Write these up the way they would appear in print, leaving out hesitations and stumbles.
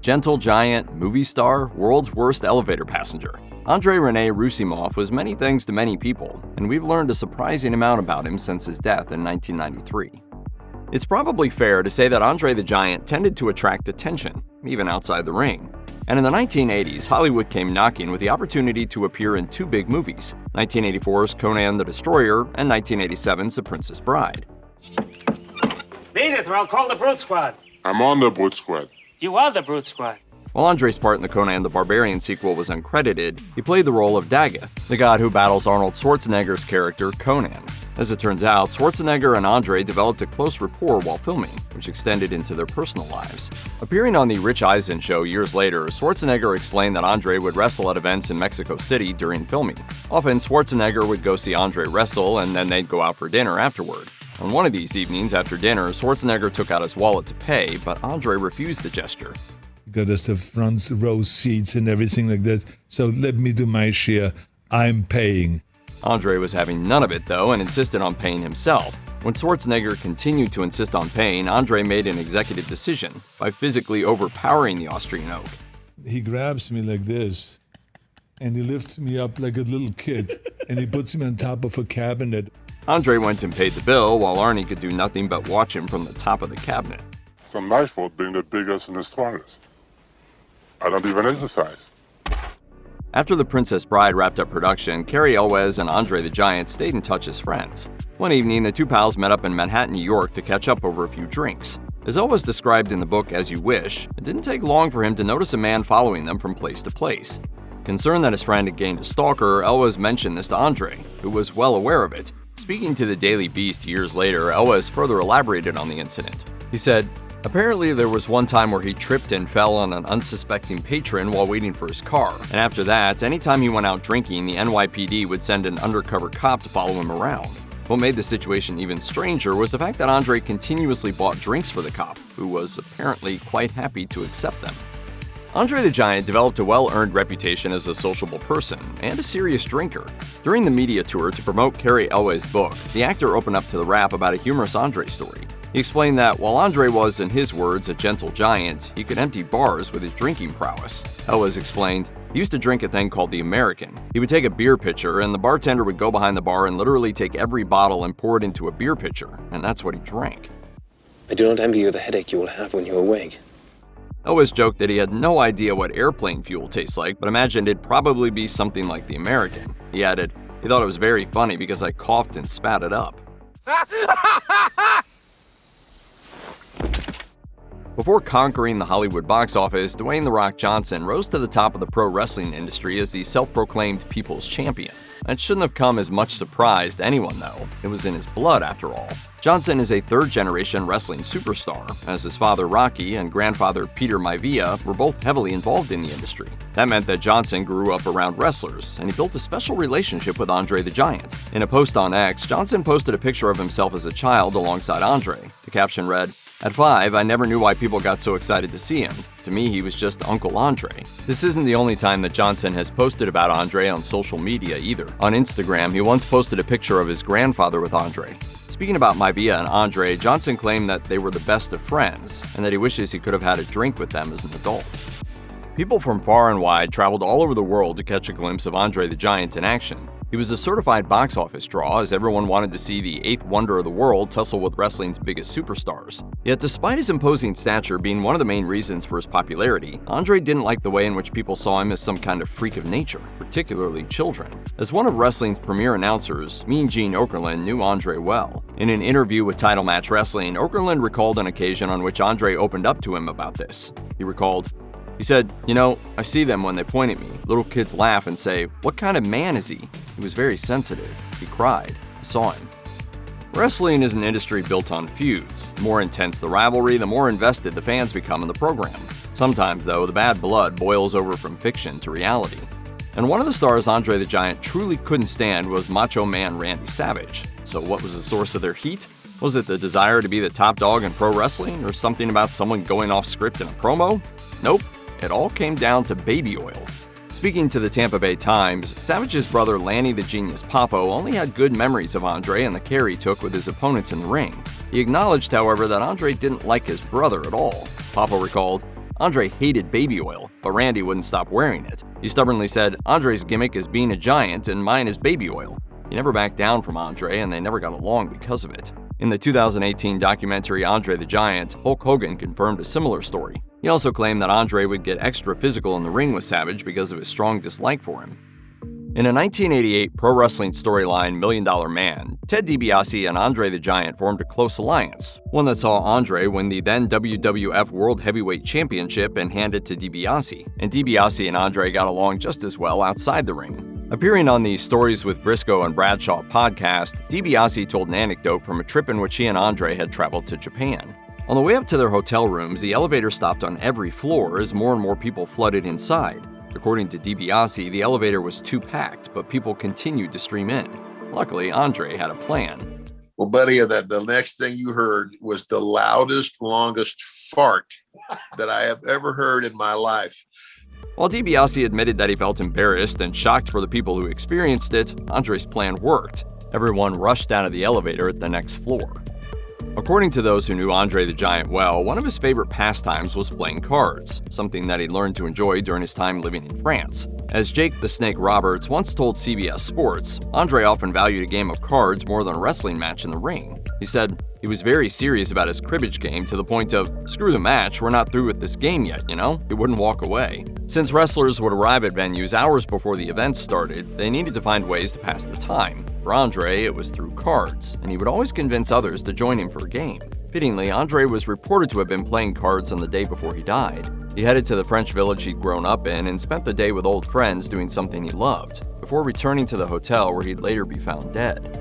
Gentle giant, movie star, world's worst elevator passenger. André René Roussimoff was many things to many people, and we've learned a surprising amount about him since his death in 1993. It's probably fair to say that André the Giant tended to attract attention, even outside the ring. And in the 1980s, Hollywood came knocking with the opportunity to appear in two big movies, 1984's Conan the Destroyer and 1987's The Princess Bride. Beat it, or I'll call the Brute Squad. I'm on the Brute Squad. You are the Brute Squad. While André's part in the Conan the Barbarian sequel was uncredited, he played the role of Daggett, the god who battles Arnold Schwarzenegger's character Conan. As it turns out, Schwarzenegger and André developed a close rapport while filming, which extended into their personal lives. Appearing on The Rich Eisen Show years later, Schwarzenegger explained that André would wrestle at events in Mexico City during filming. Often, Schwarzenegger would go see André wrestle, and then they'd go out for dinner afterward. On one of these evenings after dinner, Schwarzenegger took out his wallet to pay, but André refused the gesture. Got us the front row seats and everything like that, so let me do my share. I'm paying. André was having none of it, though, and insisted on paying himself. When Schwarzenegger continued to insist on paying, André made an executive decision by physically overpowering the Austrian oak. He grabs me like this, and he lifts me up like a little kid, and he puts me on top of a cabinet. André went and paid the bill, while Arnie could do nothing but watch him from the top of the cabinet. It's not my fault being the biggest and the strongest. I don't even exercise. After The Princess Bride wrapped up production, Cary Elwes and André the Giant stayed in touch as friends. One evening, the two pals met up in Manhattan, New York to catch up over a few drinks. As Elwes described in the book As You Wish, it didn't take long for him to notice a man following them from place to place. Concerned that his friend had gained a stalker, Elwes mentioned this to André, who was well aware of it. Speaking to the Daily Beast years later, Elwes further elaborated on the incident. He said, "Apparently there was one time where he tripped and fell on an unsuspecting patron while waiting for his car, and after that, anytime he went out drinking, the NYPD would send an undercover cop to follow him around." What made the situation even stranger was the fact that André continuously bought drinks for the cop, who was apparently quite happy to accept them. André the Giant developed a well-earned reputation as a sociable person and a serious drinker. During the media tour to promote Cary Elwes' book, the actor opened up to the Wrap about a humorous André story. He explained that while André was, in his words, a gentle giant, he could empty bars with his drinking prowess. Elwes explained, he used to drink a thing called the American. He would take a beer pitcher, and the bartender would go behind the bar and literally take every bottle and pour it into a beer pitcher, and that's what he drank. I do not envy you the headache you will have when you awake. Elwes joked that he had no idea what airplane fuel tastes like, but imagined it'd probably be something like the American. He added, he thought it was very funny because I coughed and spat it up. Before conquering the Hollywood box office, Dwayne "The Rock" Johnson rose to the top of the pro wrestling industry as the self-proclaimed people's champion. That shouldn't have come as much surprise to anyone, though. It was in his blood, after all. Johnson is a third-generation wrestling superstar, as his father Rocky and grandfather Peter Maivia were both heavily involved in the industry. That meant that Johnson grew up around wrestlers, and he built a special relationship with André the Giant. In a post on X, Johnson posted a picture of himself as a child alongside André. The caption read, "At 5, I never knew why people got so excited to see him. To me, he was just Uncle André." This isn't the only time that Johnson has posted about André on social media either. On Instagram, he once posted a picture of his grandfather with André. Speaking about Maivia and André, Johnson claimed that they were the best of friends, and that he wishes he could have had a drink with them as an adult. People from far and wide traveled all over the world to catch a glimpse of André the Giant in action. He was a certified box office draw, as everyone wanted to see the eighth wonder of the world tussle with wrestling's biggest superstars. Yet despite his imposing stature being one of the main reasons for his popularity, André didn't like the way in which people saw him as some kind of freak of nature, particularly children. As one of wrestling's premier announcers, Mean Gene Okerlund knew André well. In an interview with Title Match Wrestling, Okerlund recalled an occasion on which André opened up to him about this. He recalled, he said, "You know, I see them when they point at me. Little kids laugh and say, 'What kind of man is he?' He was very sensitive. He cried. I saw him." Wrestling is an industry built on feuds. The more intense the rivalry, the more invested the fans become in the program. Sometimes, though, the bad blood boils over from fiction to reality. And one of the stars André the Giant truly couldn't stand was Macho Man Randy Savage. So what was the source of their heat? Was it the desire to be the top dog in pro wrestling, or something about someone going off script in a promo? Nope. It all came down to baby oil. Speaking to the Tampa Bay Times, Savage's brother Lanny the Genius Poffo only had good memories of André and the care he took with his opponents in the ring. He acknowledged, however, that André didn't like his brother at all. Poffo recalled, Andre hated baby oil, but Randy wouldn't stop wearing it. He stubbornly said, "Andre's gimmick is being a giant and mine is baby oil." He never backed down from Andre, and they never got along because of it. In the 2018 documentary Andre the Giant, Hulk Hogan confirmed a similar story. He also claimed that Andre would get extra physical in the ring with Savage because of his strong dislike for him. In a 1988 pro wrestling storyline, $1 Million Man, Ted DiBiase and Andre the Giant formed a close alliance, one that saw Andre win the then WWF World Heavyweight Championship and hand it to DiBiase, and DiBiase and Andre got along just as well outside the ring. Appearing on the Stories with Briscoe and Bradshaw podcast, DiBiase told an anecdote from a trip in which he and Andre had traveled to Japan. On the way up to their hotel rooms, the elevator stopped on every floor as more and more people flooded inside. According to DiBiase, the elevator was too packed, but people continued to stream in. Luckily, Andre had a plan. Well, buddy, the next thing you heard was the loudest, longest fart that I have ever heard in my life. While DiBiase admitted that he felt embarrassed and shocked for the people who experienced it, Andre's plan worked. Everyone rushed out of the elevator at the next floor. According to those who knew Andre the Giant well, one of his favorite pastimes was playing cards, something that he learned to enjoy during his time living in France. As Jake the Snake Roberts once told CBS Sports, Andre often valued a game of cards more than a wrestling match in the ring. He said he was very serious about his cribbage game to the point of, "Screw the match, we're not through with this game yet, you know?" He wouldn't walk away. Since wrestlers would arrive at venues hours before the event started, they needed to find ways to pass the time. For Andre, it was through cards, and he would always convince others to join him for a game. Fittingly, Andre was reported to have been playing cards on the day before he died. He headed to the French village he'd grown up in and spent the day with old friends doing something he loved, before returning to the hotel where he'd later be found dead.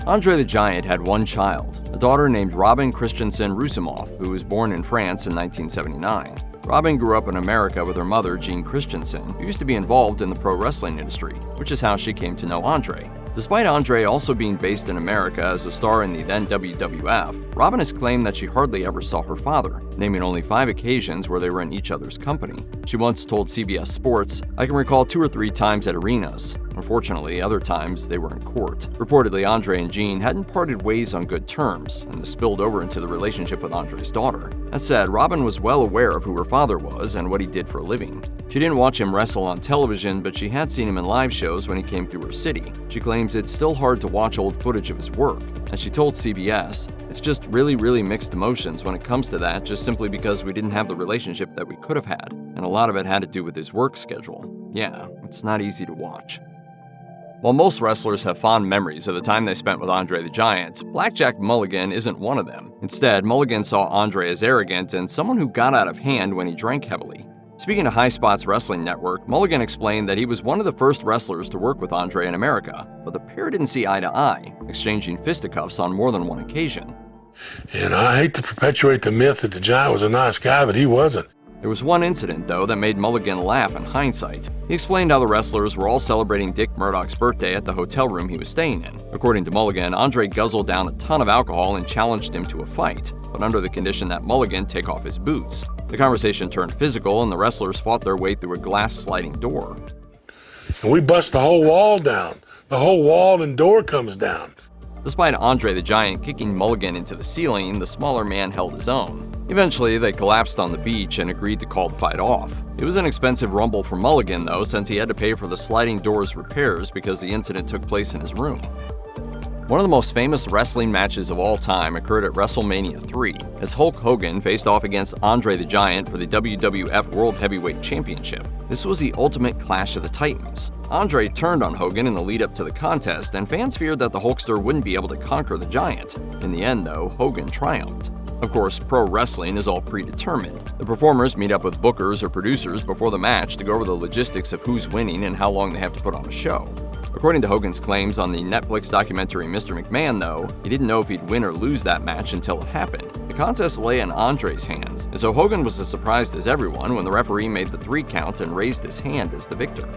Andre the Giant had one child, a daughter named Robin Christensen Roussimoff, who was born in France in 1979. Robin grew up in America with her mother, Jean Christensen, who used to be involved in the pro wrestling industry, which is how she came to know Andre. Despite Andre also being based in America as a star in the then WWF, Robin has claimed that she hardly ever saw her father, naming only 5 occasions where they were in each other's company. She once told CBS Sports, "I can recall 2 or 3 times at arenas. Unfortunately, other times they were in court." Reportedly, Andre and Jean hadn't parted ways on good terms, and this spilled over into the relationship with Andre's daughter. That said, Robin was well aware of who her father was and what he did for a living. She didn't watch him wrestle on television, but she had seen him in live shows when he came through her city. She claims it's still hard to watch old footage of his work. As she told CBS, "It's just really mixed emotions when it comes to that, just simply because we didn't have the relationship that we could have had, and a lot of it had to do with his work schedule. Yeah, it's not easy to watch." While most wrestlers have fond memories of the time they spent with Andre the Giant, Blackjack Mulligan isn't one of them. Instead, Mulligan saw Andre as arrogant and someone who got out of hand when he drank heavily. Speaking to High Spots Wrestling Network, Mulligan explained that he was one of the first wrestlers to work with Andre in America, but the pair didn't see eye to eye, exchanging fisticuffs on more than one occasion. And I hate to perpetuate the myth that the Giant was a nice guy, but he wasn't. There was one incident, though, that made Mulligan laugh in hindsight. He explained how the wrestlers were all celebrating Dick Murdoch's birthday at the hotel room he was staying in. According to Mulligan, Andre guzzled down a ton of alcohol and challenged him to a fight, but under the condition that Mulligan take off his boots. The conversation turned physical, and the wrestlers fought their way through a glass sliding door. And we bust the whole wall down. The whole wall and door comes down. Despite Andre the Giant kicking Mulligan into the ceiling, the smaller man held his own. Eventually, they collapsed on the beach and agreed to call the fight off. It was an expensive rumble for Mulligan, though, since he had to pay for the sliding doors repairs because the incident took place in his room. One of the most famous wrestling matches of all time occurred at WrestleMania 3, as Hulk Hogan faced off against Andre the Giant for the WWF World Heavyweight Championship. This was the ultimate clash of the Titans. Andre turned on Hogan in the lead-up to the contest, and fans feared that the Hulkster wouldn't be able to conquer the Giant. In the end, though, Hogan triumphed. Of course, pro wrestling is all predetermined. The performers meet up with bookers or producers before the match to go over the logistics of who's winning and how long they have to put on a show. According to Hogan's claims on the Netflix documentary Mr. McMahon, though, he didn't know if he'd win or lose that match until it happened. The contest lay in Andre's hands, and so Hogan was as surprised as everyone when the referee made the 3 count and raised his hand as the victor.